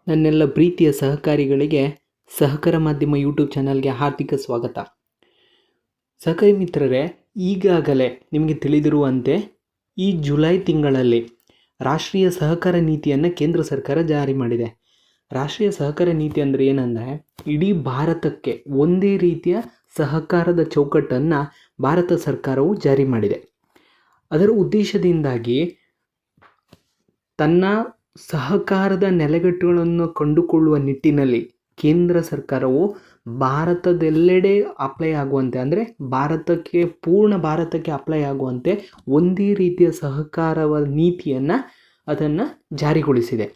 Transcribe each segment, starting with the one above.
ನನ್ನೆಲ್ಲ ಪ್ರೀತಿಯ ಸಹಕಾರಿಗಳಿಗೆ ಸಹಕಾರ ಮಾಧ್ಯಮ ಯೂಟ್ಯೂಬ್ ಚಾನಲ್ಗೆ ಹಾರ್ದಿಕ ಸ್ವಾಗತ. ಸಹಕಾರಿ ಮಿತ್ರರೇ, ಈಗಾಗಲೇ ನಿಮಗೆ ತಿಳಿದಿರುವಂತೆ ಈ ಜುಲೈ ತಿಂಗಳಲ್ಲಿ ರಾಷ್ಟ್ರೀಯ ಸಹಕಾರ ನೀತಿಯನ್ನು ಕೇಂದ್ರ ಸರ್ಕಾರ ಜಾರಿ ಮಾಡಿದೆ. ರಾಷ್ಟ್ರೀಯ ಸಹಕಾರ ನೀತಿ ಅಂದರೆ ಏನಂದರೆ, ಇಡೀ ಭಾರತಕ್ಕೆ ಒಂದೇ ರೀತಿಯ ಸಹಕಾರದ ಚೌಕಟ್ಟನ್ನು ಭಾರತ ಸರ್ಕಾರವು ಜಾರಿ ಮಾಡಿದೆ. ಅದರ ಉದ್ದೇಶದಿಂದಾಗಿ ತನ್ನ ಸಹಕಾರದ ನೆಲೆಗಟ್ಟುಗಳನ್ನು ಕಂಡುಕೊಳ್ಳುವ ನಿಟ್ಟಿನಲ್ಲಿ ಕೇಂದ್ರ ಸರ್ಕಾರವು ಭಾರತದೆಲ್ಲೆಡೆ ಅಪ್ಲೈ ಆಗುವಂತೆ, ಅಂದರೆ ಪೂರ್ಣ ಭಾರತಕ್ಕೆ ಅಪ್ಲೈ ಆಗುವಂತೆ ಒಂದೇ ರೀತಿಯ ಸಹಕಾರವ ನೀತಿಯನ್ನು ಅದನ್ನು ಜಾರಿಗೊಳಿಸಿದೆ.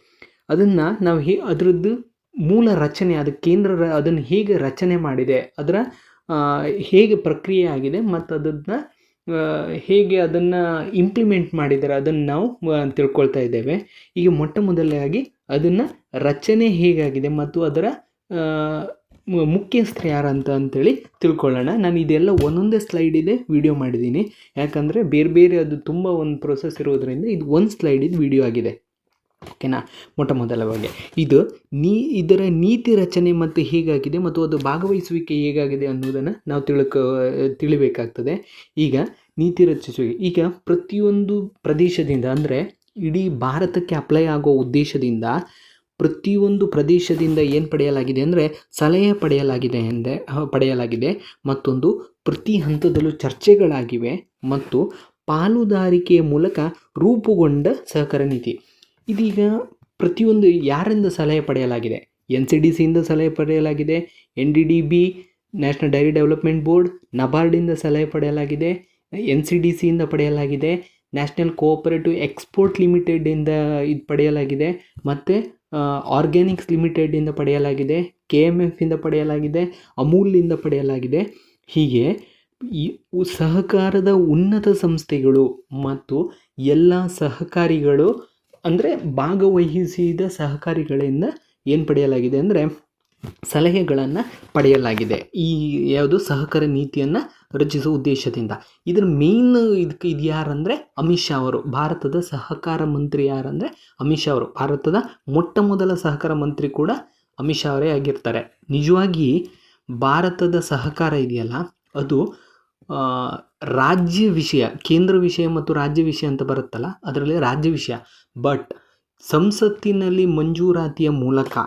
ಅದನ್ನು ನಾವು ಅದರದ್ದು ಮೂಲ ರಚನೆ, ಅದು ಕೇಂದ್ರ ಅದನ್ನು ಹೇಗೆ ರಚನೆ ಮಾಡಿದೆ, ಅದರ ಹೇಗೆ ಪ್ರಕ್ರಿಯೆ ಆಗಿದೆ ಮತ್ತು ಅದನ್ನು ಹೇಗೆ ಅದನ್ನು ಇಂಪ್ಲಿಮೆಂಟ್ ಮಾಡಿದ್ದಾರೆ ಅದನ್ನು ನಾವು ತಿಳ್ಕೊಳ್ತಾ ಇದ್ದೇವೆ. ಈಗ ಮೊಟ್ಟ ಮೊದಲಾಗಿ ಅದನ್ನು ರಚನೆ ಹೇಗಾಗಿದೆ ಮತ್ತು ಅದರ ಮುಖ್ಯಸ್ಥರು ಯಾರು ಅಂತೇಳಿ ತಿಳ್ಕೊಳ್ಳೋಣ. ನಾನು ಇದೆಲ್ಲ ಒಂದೊಂದೇ ಸ್ಲೈಡ್ ಇದೆ ವಿಡಿಯೋ ಮಾಡಿದ್ದೀನಿ, ಯಾಕಂದರೆ ಬೇರೆ ಬೇರೆ ಅದು ತುಂಬ ಒಂದು ಪ್ರೊಸೆಸ್ ಇರೋದರಿಂದ ಇದು ಒಂದು ಸ್ಲೈಡಿದ್ದು ವಿಡಿಯೋ ಆಗಿದೆ. ಓಕೆನಾ? ಮೊಟ್ಟ ಮೊದಲವಾಗಿ ಇದರ ನೀತಿ ರಚನೆ ಮತ್ತು ಹೇಗಾಗಿದೆ ಮತ್ತು ಅದು ಭಾಗವಹಿಸುವಿಕೆ ಹೇಗಾಗಿದೆ ಅನ್ನೋದನ್ನು ನಾವು ತಿಳಿಬೇಕಾಗ್ತದೆ. ಈಗ ನೀತಿ ರಚಿಸುವಿಕೆ, ಈಗ ಪ್ರತಿಯೊಂದು ಪ್ರದೇಶದಿಂದ, ಅಂದರೆ ಇಡೀ ಭಾರತಕ್ಕೆ ಅಪ್ಲೈ ಆಗೋ ಉದ್ದೇಶದಿಂದ ಪ್ರತಿಯೊಂದು ಪ್ರದೇಶದಿಂದ ಏನು ಪಡೆಯಲಾಗಿದೆ ಅಂದರೆ ಸಲಹೆ ಪಡೆಯಲಾಗಿದೆ. ಮತ್ತೊಂದು, ಪ್ರತಿ ಹಂತದಲ್ಲೂ ಚರ್ಚೆಗಳಾಗಿವೆ ಮತ್ತು ಪಾಲುದಾರಿಕೆಯ ಮೂಲಕ ರೂಪುಗೊಂಡ ಸಹಕಾರ ನೀತಿ. ಇದೀಗ ಪ್ರತಿಯೊಂದು ಯಾರಿಂದ ಸಲಹೆ ಪಡೆಯಲಾಗಿದೆ? NCDCಯಿಂದ ಸಲಹೆ ಪಡೆಯಲಾಗಿದೆ, NDDB national dairy development board, ನಬಾರ್ಡಿಂದ ಸಲಹೆ ಪಡೆಯಲಾಗಿದೆ, NCDCಯಿಂದ ಪಡೆಯಲಾಗಿದೆ, ನ್ಯಾಷನಲ್ ಕೋಆಪರೇಟಿವ್ ಎಕ್ಸ್ಪೋರ್ಟ್ ಲಿಮಿಟೆಡಿಂದ ಇದು ಪಡೆಯಲಾಗಿದೆ, ಮತ್ತು ಆರ್ಗ್ಯಾನಿಕ್ಸ್ ಲಿಮಿಟೆಡಿಂದ ಪಡೆಯಲಾಗಿದೆ, KMFಯಿಂದ ಪಡೆಯಲಾಗಿದೆ, ಅಮೂಲಿಂದ ಪಡೆಯಲಾಗಿದೆ. ಹೀಗೆ ಈ ಸಹಕಾರದ ಉನ್ನತ ಸಂಸ್ಥೆಗಳು ಮತ್ತು ಎಲ್ಲ ಸಹಕಾರಿಗಳು, ಅಂದರೆ ಭಾಗವಹಿಸಿದ ಸಹಕಾರಿಗಳಿಂದ ಏನು ಪಡೆಯಲಾಗಿದೆ ಅಂದರೆ ಸಲಹೆಗಳನ್ನು ಪಡೆಯಲಾಗಿದೆ. ಈ ಯಾವುದು ಸಹಕಾರ ನೀತಿಯನ್ನು ರಚಿಸುವ ಉದ್ದೇಶದಿಂದ. ಇದರ ಮೇನ್ ಇದು ಯಾರಂದರೆ ಅಮಿತ್ ಶಾ ಅವರು. ಭಾರತದ ಸಹಕಾರ ಮಂತ್ರಿ ಯಾರಂದರೆ ಅಮಿತ್ ಶಾ ಅವರು. ಭಾರತದ ಮೊಟ್ಟ ಮೊದಲ ಸಹಕಾರ ಮಂತ್ರಿ ಕೂಡ ಅಮಿತ್ ಶಾ ಅವರೇ ಆಗಿರ್ತಾರೆ. ನಿಜವಾಗಿ ಭಾರತದ ಸಹಕಾರ ಇದೆಯಲ್ಲ, ಅದು ರಾಜ್ಯ ವಿಷಯ, ಕೇಂದ್ರ ವಿಷಯ ಮತ್ತು ರಾಜ್ಯ ವಿಷಯ ಅಂತ ಬರುತ್ತಲ್ಲ, ಅದರಲ್ಲಿ ರಾಜ್ಯ ವಿಷಯ. ಬಟ್ ಸಂಸತ್ತಿನಲ್ಲಿ ಮಂಜೂರಾತಿಯ ಮೂಲಕ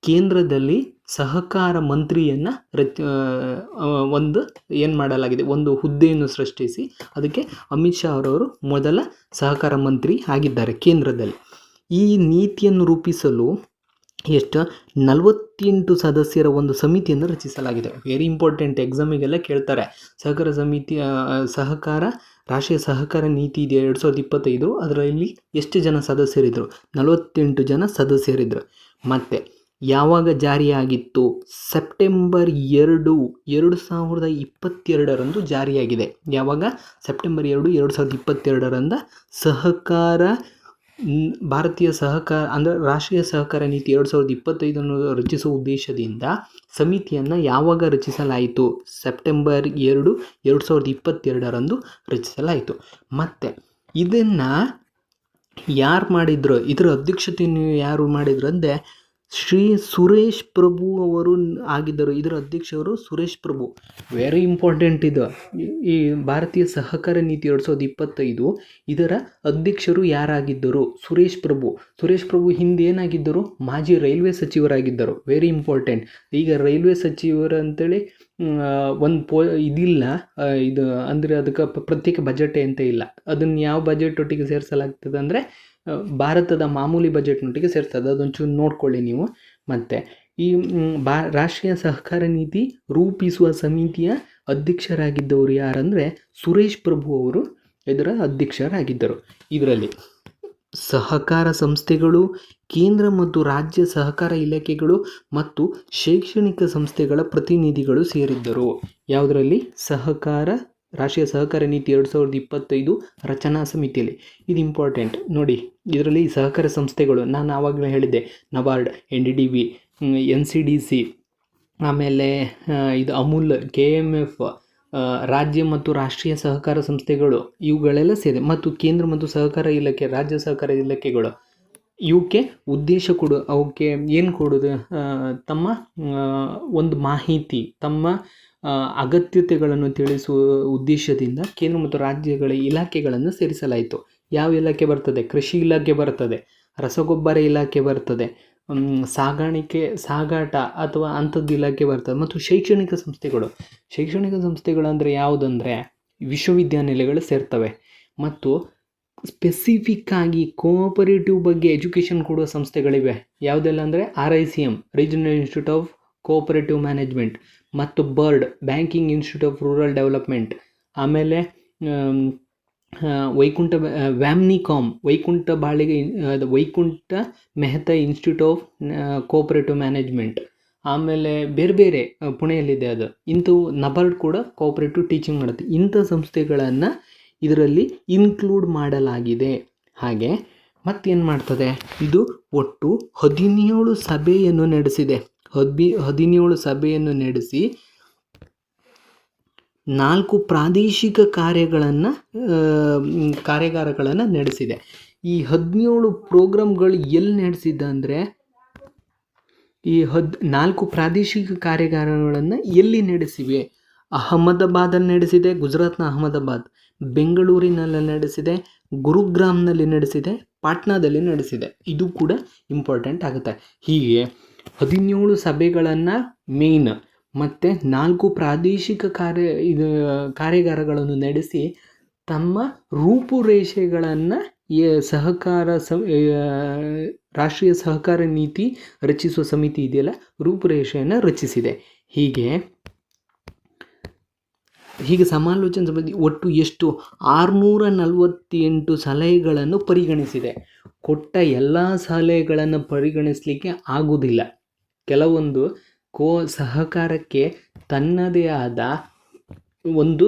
ಕೇಂದ್ರದಲ್ಲಿ ಸಹಕಾರ ಮಂತ್ರಿಯನ್ನು ಒಂದು ಹುದ್ದೆಯನ್ನು ಸೃಷ್ಟಿಸಿ ಅದಕ್ಕೆ ಅಮಿತ್ ಶಾ ಅವರವರು ಮೊದಲ ಸಹಕಾರ ಮಂತ್ರಿ ಆಗಿದ್ದಾರೆ ಕೇಂದ್ರದಲ್ಲಿ. ಈ ನೀತಿಯನ್ನು ರೂಪಿಸಲು 48 ಸದಸ್ಯರ ಒಂದು ಸಮಿತಿಯನ್ನು ರಚಿಸಲಾಗಿದೆ. ವೆರಿ ಇಂಪಾರ್ಟೆಂಟ್, ಎಕ್ಸಾಮಿಗೆಲ್ಲ ಕೇಳ್ತಾರೆ. ರಾಷ್ಟ್ರೀಯ ಸಹಕಾರ ನೀತಿ ಇದೆ 2025, ಅದರಲ್ಲಿ ಎಷ್ಟು ಜನ ಸದಸ್ಯರಿದ್ದರು? 48 ಜನ ಸದಸ್ಯರಿದ್ದರು. ಮತ್ತು ಯಾವಾಗ ಜಾರಿಯಾಗಿತ್ತು? ಸೆಪ್ಟೆಂಬರ್ 2, 2022ರಂದು ಜಾರಿಯಾಗಿದೆ. ಯಾವಾಗ? ಸೆಪ್ಟೆಂಬರ್ 2, 2022ರಂದು ಭಾರತೀಯ ಸಹಕಾರ, ಅಂದರೆ ರಾಷ್ಟ್ರೀಯ ಸಹಕಾರ ನೀತಿ 2025 ರಚಿಸುವ ಉದ್ದೇಶದಿಂದ ಸಮಿತಿಯನ್ನು ಯಾವಾಗ ರಚಿಸಲಾಯಿತು? ಸೆಪ್ಟೆಂಬರ್ 2, 2022ರಂದು ರಚಿಸಲಾಯಿತು. ಮತ್ತು ಇದನ್ನು ಯಾರು ಮಾಡಿದ್ರು? ಇದರ ಅಧ್ಯಕ್ಷತೆಯನ್ನು ಯಾರು ಮಾಡಿದ್ರು ಅಂದರೆ ಶ್ರೀ ಸುರೇಶ್ ಪ್ರಭು ಅವರು ಆಗಿದ್ದರು. ಇದರ ಅಧ್ಯಕ್ಷರು ಸುರೇಶ್ ಪ್ರಭು. ವೆರಿ ಇಂಪಾರ್ಟೆಂಟ್ ಇದು. ಈ ಭಾರತೀಯ ಸಹಕಾರ ನೀತಿ 2025 ಇದರ ಅಧ್ಯಕ್ಷರು ಯಾರಾಗಿದ್ದರು? ಸುರೇಶ್ ಪ್ರಭು. ಸುರೇಶ್ ಪ್ರಭು ಹಿಂದೆ ಏನಾಗಿದ್ದರು? ಮಾಜಿ ರೈಲ್ವೆ ಸಚಿವರಾಗಿದ್ದರು. Very important. ಈಗ ರೈಲ್ವೆ ಸಚಿವರು ಅಂತೇಳಿ ಇದಿಲ್ಲ, ಇದು ಅಂದರೆ ಅದಕ್ಕೆ ಪ್ರತ್ಯೇಕ ಬಜೆಟೇ ಅಂತ ಇಲ್ಲ. ಅದನ್ನು ಯಾವ ಬಜೆಟ್ ಒಟ್ಟಿಗೆ ಸೇರಿಸಲಾಗ್ತದೆ ಅಂದರೆ ಭಾರತದ ಮಾಮೂಲಿ ಬಜೆಟ್ನೊಟ್ಟಿಗೆ ಸೇರ್ತದೆ. ಅದೊಂಚೂರು ನೋಡ್ಕೊಳ್ಳಿ ನೀವು. ಮತ್ತು ಈ ರಾಷ್ಟ್ರೀಯ ಸಹಕಾರ ನೀತಿ ರೂಪಿಸುವ ಸಮಿತಿಯ ಅಧ್ಯಕ್ಷರಾಗಿದ್ದವರು ಯಾರಂದರೆ ಸುರೇಶ್ ಪ್ರಭು ಅವರು ಇದರ ಅಧ್ಯಕ್ಷರಾಗಿದ್ದರು. ಇದರಲ್ಲಿ ಸಹಕಾರ ಸಂಸ್ಥೆಗಳು, ಕೇಂದ್ರ ಮತ್ತು ರಾಜ್ಯ ಸಹಕಾರ ಇಲಾಖೆಗಳು ಮತ್ತು ಶೈಕ್ಷಣಿಕ ಸಂಸ್ಥೆಗಳ ಪ್ರತಿನಿಧಿಗಳು ಸೇರಿದ್ದರು. ಯಾವುದರಲ್ಲಿ? ರಾಷ್ಟ್ರೀಯ ಸಹಕಾರ ನೀತಿ 2025 ರಚನಾ ಸಮಿತಿಯಲ್ಲಿ. ಇದು ಇಂಪಾರ್ಟೆಂಟ್ ನೋಡಿ. ಇದರಲ್ಲಿ ಸಹಕಾರ ಸಂಸ್ಥೆಗಳು ನಾನು ಆವಾಗಲೇ ಹೇಳಿದ್ದೆ, ನಬಾರ್ಡ್, NDDB, NCDC, ಆಮೇಲೆ ಇದು ಅಮೂಲ್, KMF, ರಾಜ್ಯ ಮತ್ತು ರಾಷ್ಟ್ರೀಯ ಸಹಕಾರ ಸಂಸ್ಥೆಗಳು, ಇವುಗಳೆಲ್ಲ ಸೇರಿದೆ. ಮತ್ತು ಕೇಂದ್ರ ಮತ್ತು ಸಹಕಾರ ಇಲಾಖೆ, ರಾಜ್ಯ ಸಹಕಾರ ಇಲಾಖೆಗಳು ಇವಕ್ಕೆ ಉದ್ದೇಶ ಅವಕ್ಕೆ ಏನು ಕೊಡೋದು, ತಮ್ಮ ಒಂದು ಮಾಹಿತಿ, ತಮ್ಮ ಅಗತ್ಯತೆಗಳನ್ನು ತಿಳಿಸುವ ಉದ್ದೇಶದಿಂದ ಕೇಂದ್ರ ಮತ್ತು ರಾಜ್ಯಗಳ ಇಲಾಖೆಗಳನ್ನು ಸೇರಿಸಲಾಯಿತು. ಯಾವ ಇಲಾಖೆ ಬರ್ತದೆ? ಕೃಷಿ ಇಲಾಖೆ ಬರ್ತದೆ, ರಸಗೊಬ್ಬರ ಇಲಾಖೆ ಬರ್ತದೆ, ಸಾಗಾಟ ಅಥವಾ ಅಂಥದ್ದು ಇಲಾಖೆ ಬರ್ತದೆ, ಮತ್ತು ಶೈಕ್ಷಣಿಕ ಸಂಸ್ಥೆಗಳು ಅಂದರೆ ಯಾವುದಂದರೆ ವಿಶ್ವವಿದ್ಯಾನಿಲಯಗಳು ಸೇರ್ತವೆ. ಮತ್ತು ಸ್ಪೆಸಿಫಿಕ್ ಆಗಿ ಕೋಆಪರೇಟಿವ್ ಬಗ್ಗೆ ಎಜುಕೇಷನ್ ಕೊಡುವ ಸಂಸ್ಥೆಗಳಿವೆ. ಯಾವುದೆಲ್ಲ ಅಂದರೆ RICM, regional institute of cooperative management, ಮತ್ತು BIRD, banking institute of rural development. ಆಮೇಲೆ VAMNICOM, Vaikunth Mehta institute of cooperative management. ಆಮೇಲೆ ಬೇರೆ ಪುಣೆಯಲ್ಲಿದೆ ಅದು. ಇಂಥವು ನಬಾರ್ಡ್ ಕೂಡ ಕೋಆಪರೇಟಿವ್ ಟೀಚಿಂಗ್ ಮಾಡುತ್ತೆ. ಇಂಥ ಸಂಸ್ಥೆಗಳನ್ನು ಇದರಲ್ಲಿ ಇನ್ಕ್ಲೂಡ್ ಮಾಡಲಾಗಿದೆ. ಹಾಗೆ ಮತ್ತೇನು ಮಾಡ್ತದೆ, ಇದು ಒಟ್ಟು 17 ಸಭೆಯನ್ನು ನಡೆಸಿದೆ. 17 ಸಭೆಯನ್ನು ನಡೆಸಿ 4 ಪ್ರಾದೇಶಿಕ ಕಾರ್ಯಾಗಾರಗಳನ್ನು ನಡೆಸಿದೆ. ಈ 17 ಪ್ರೋಗ್ರಾಮ್ಗಳು ಎಲ್ಲಿ ನಡೆಸಿದ್ದ ಅಂದರೆ, ಈ 4 ಪ್ರಾದೇಶಿಕ ಕಾರ್ಯಾಗಾರಗಳನ್ನು ಎಲ್ಲಿ ನಡೆಸಿವೆ? ಅಹಮದಾಬಾದಲ್ಲಿ ನಡೆಸಿದೆ, ಗುಜರಾತ್ನ ಅಹಮದಾಬಾದ್. ಬೆಂಗಳೂರಿನಲ್ಲಿ ನಡೆಸಿದೆ, ಗುರುಗ್ರಾಮ್ನಲ್ಲಿ ನಡೆಸಿದೆ, ಪಾಟ್ನಾದಲ್ಲಿ ನಡೆಸಿದೆ. ಇದು ಕೂಡ ಇಂಪಾರ್ಟೆಂಟ್ ಆಗುತ್ತೆ. ಹೀಗೆ 17 ಸಭೆಗಳನ್ನು ಮೇನ್ ಮತ್ತು 4 ಪ್ರಾದೇಶಿಕ ಕಾರ್ಯಾಗಾರಗಳನ್ನು ನಡೆಸಿ ತಮ್ಮ ರೂಪುರೇಷೆಗಳನ್ನು ರಾಷ್ಟ್ರೀಯ ಸಹಕಾರ ನೀತಿ ರಚಿಸುವ ಸಮಿತಿ ಇದೆಯಲ್ಲ, ರೂಪುರೇಷೆಯನ್ನು ರಚಿಸಿದೆ. ಹೀಗೆ ಸಮಾಲೋಚನೆ ಸಮಿತಿ ಒಟ್ಟು ಎಷ್ಟು 648 ಸಲಹೆಗಳನ್ನು ಪರಿಗಣಿಸಿದೆ. ಕೊಟ್ಟ ಎಲ್ಲ ಸಲಹೆಗಳನ್ನು ಪರಿಗಣಿಸಲಿಕ್ಕೆ ಆಗುವುದಿಲ್ಲ. ಕೆಲವೊಂದು ಸಹಕಾರಕ್ಕೆ ತನ್ನದೇ ಆದ ಒಂದು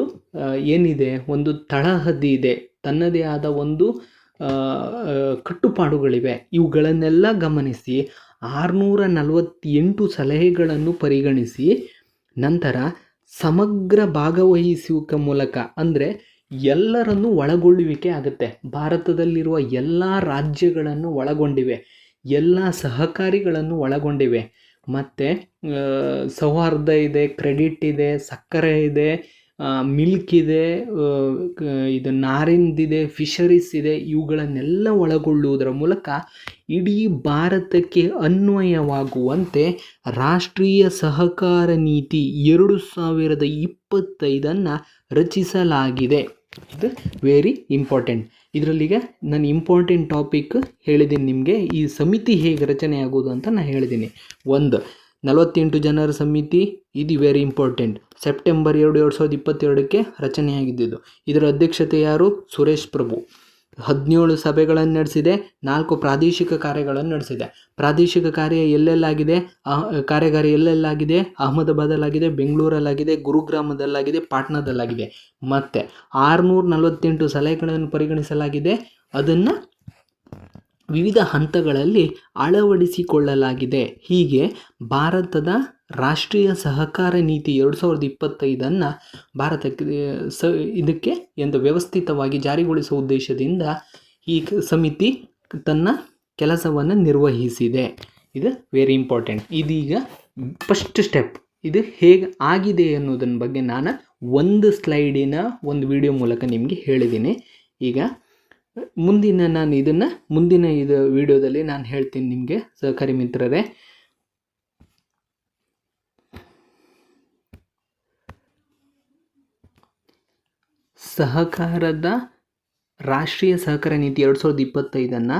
ಒಂದು ತಳಹದಿ ಇದೆ, ತನ್ನದೇ ಆದ ಒಂದು ಕಟ್ಟುಪಾಡುಗಳಿವೆ. ಇವುಗಳನ್ನೆಲ್ಲ ಗಮನಿಸಿ 648 ಸಲಹೆಗಳನ್ನು ಪರಿಗಣಿಸಿ ನಂತರ ಸಮಗ್ರ ಭಾಗವಹಿಸುವಿಕೆ ಮೂಲಕ, ಅಂದರೆ ಎಲ್ಲರನ್ನು ಒಳಗೊಳ್ಳುವಿಕೆ ಆಗುತ್ತೆ. ಭಾರತದಲ್ಲಿರುವ ಎಲ್ಲ ರಾಜ್ಯಗಳನ್ನು ಒಳಗೊಂಡಿವೆ, ಎಲ್ಲ ಸಹಕಾರಿಗಳನ್ನು ಒಳಗೊಂಡಿವೆ. ಮತ್ತು ಸೌಹಾರ್ದ ಇದೆ, ಕ್ರೆಡಿಟ್ ಇದೆ, ಸಕ್ಕರೆ ಇದೆ, ಮಿಲ್ಕ್ ಇದೆ, ಇದು ನಾರಿಂದಿದೆ, ಫಿಶರೀಸ್ ಇದೆ. ಇವುಗಳನ್ನೆಲ್ಲ ಒಳಗೊಳ್ಳುವುದರ ಮೂಲಕ ಇಡೀ ಭಾರತಕ್ಕೆ ಅನ್ವಯವಾಗುವಂತೆ ರಾಷ್ಟ್ರೀಯ ಸಹಕಾರ ನೀತಿ 2025 ರಚಿಸಲಾಗಿದೆ. ಇದು ವೆರಿ ಇಂಪಾರ್ಟೆಂಟ್. ಇದರಲ್ಲೀಗ ನಾನು ಇಂಪಾರ್ಟೆಂಟ್ ಟಾಪಿಕ್ ಹೇಳಿದ್ದೀನಿ ನಿಮಗೆ. ಈ ಸಮಿತಿ ಹೇಗೆ ರಚನೆ ಆಗೋದು ಅಂತ ನಾನು ಹೇಳಿದ್ದೀನಿ. 48 ಜನರ ಸಮಿತಿ, ಇದು ವೆರಿ ಇಂಪಾರ್ಟೆಂಟ್. ಸೆಪ್ಟೆಂಬರ್ 2, 2022 ರಚನೆಯಾಗಿದ್ದು. ಇದರ ಅಧ್ಯಕ್ಷತೆ ಯಾರು? ಸುರೇಶ್ ಪ್ರಭು. 17 ಸಭೆಗಳನ್ನು ನಡೆಸಿದೆ, 4 ಪ್ರಾದೇಶಿಕ ಕಾರ್ಯಗಳನ್ನು ನಡೆಸಿದೆ. ಪ್ರಾದೇಶಿಕ ಕಾರ್ಯಾಗಾರ ಎಲ್ಲೆಲ್ಲಾಗಿದೆ? ಅಹಮದಾಬಾದಲ್ಲಾಗಿದೆ, ಬೆಂಗಳೂರಲ್ಲಾಗಿದೆ, ಗುರುಗ್ರಾಮದಲ್ಲಾಗಿದೆ, ಪಾಟ್ನಾದಲ್ಲಾಗಿದೆ. ಮತ್ತು 648 ಸಲಹೆಗಳನ್ನು ಪರಿಗಣಿಸಲಾಗಿದೆ. ಅದನ್ನು ವಿವಿಧ ಹಂತಗಳಲ್ಲಿ ಅಳವಡಿಸಿಕೊಳ್ಳಲಾಗಿದೆ. ಹೀಗೆ ಭಾರತದ ರಾಷ್ಟ್ರೀಯ ಸಹಕಾರ ನೀತಿ 2025 ಭಾರತಕ್ಕೆ ಇದಕ್ಕೆ ವ್ಯವಸ್ಥಿತವಾಗಿ ಜಾರಿಗೊಳಿಸುವ ಉದ್ದೇಶದಿಂದ ಈ ಸಮಿತಿ ತನ್ನ ಕೆಲಸವನ್ನು ನಿರ್ವಹಿಸಿದೆ. ಇದು ವೆರಿ ಇಂಪಾರ್ಟೆಂಟ್. ಇದೀಗ ಫಸ್ಟ್ ಸ್ಟೆಪ್. ಇದು ಹೇಗೆ ಆಗಿದೆ ಅನ್ನೋದನ್ನ ಬಗ್ಗೆ ನಾನು ಒಂದು ಸ್ಲೈಡಿನ ಒಂದು ವಿಡಿಯೋ ಮೂಲಕ ನಿಮಗೆ ಹೇಳಿದ್ದೀನಿ. ಈಗ ಮುಂದಿನ ವಿಡಿಯೋದಲ್ಲಿ ನಾನು ಹೇಳ್ತೀನಿ ನಿಮಗೆ ಸಹಕಾರಿ ಮಿತ್ರರೇ. ಸಹಕಾರದ ರಾಷ್ಟ್ರೀಯ ಸಹಕಾರ ನೀತಿ 2025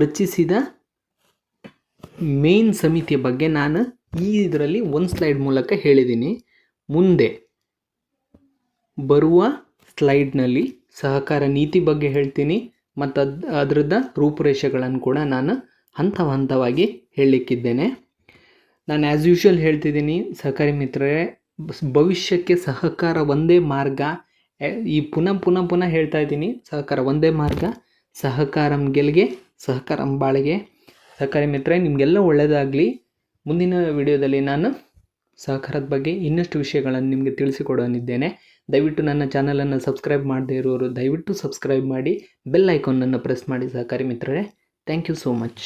ರಚಿಸಿದ ಮೇನ್ ಸಮಿತಿಯ ಬಗ್ಗೆ ನಾನು ಇದರಲ್ಲಿ ಒಂದು ಸ್ಲೈಡ್ ಮೂಲಕ ಹೇಳಿದ್ದೀನಿ. ಮುಂದೆ ಬರುವ ಸ್ಲೈಡ್ನಲ್ಲಿ ಸಹಕಾರ ನೀತಿ ಬಗ್ಗೆ ಹೇಳ್ತೀನಿ ಮತ್ತು ಅದರದ ರೂಪುರೇಷೆಗಳನ್ನು ಕೂಡ ನಾನು ಹಂತವಾಗಿ ಹೇಳಲಿಕ್ಕಿದ್ದೇನೆ. ನಾನು ಆ್ಯಸ್ ಯೂಶುವಲ್ ಹೇಳ್ತಿದ್ದೀನಿ ಸಹಕಾರಿ ಮಿತ್ರರೇ, ಭವಿಷ್ಯಕ್ಕೆ ಸಹಕಾರ ಒಂದೇ ಮಾರ್ಗ. ಈ ಪುನಃ ಹೇಳ್ತಾ ಇದ್ದೀನಿ, ಸಹಕಾರ ಒಂದೇ ಮಾರ್ಗ, ಸಹಕಾರಂ ಗೆಲ್ಗೆ, ಸಹಕಾರಂ ಬಾಳಿಗೆ. ಸಹಕಾರಿ ಮಿತ್ರರೇ, ನಿಮಗೆಲ್ಲ ಒಳ್ಳೆಯದಾಗಲಿ. ಮುಂದಿನ ವಿಡಿಯೋದಲ್ಲಿ ನಾನು ಸಹಕಾರದ ಬಗ್ಗೆ ಇನ್ನಷ್ಟು ವಿಷಯಗಳನ್ನು ನಿಮಗೆ ತಿಳಿಸಿಕೊಡಲಿದ್ದೇನೆ. ದಯವಿಟ್ಟು ನನ್ನ ಚಾನಲನ್ನು ಸಬ್ಸ್ಕ್ರೈಬ್ ಮಾಡದೇ ಇರೋರು ದಯವಿಟ್ಟು ಸಬ್ಸ್ಕ್ರೈಬ್ ಮಾಡಿ, ಬೆಲ್ ಐಕಾನನ್ನು ಪ್ರೆಸ್ ಮಾಡಿ ಸಹಕಾರಿ ಮಿತ್ರರೇ. Thank you so much.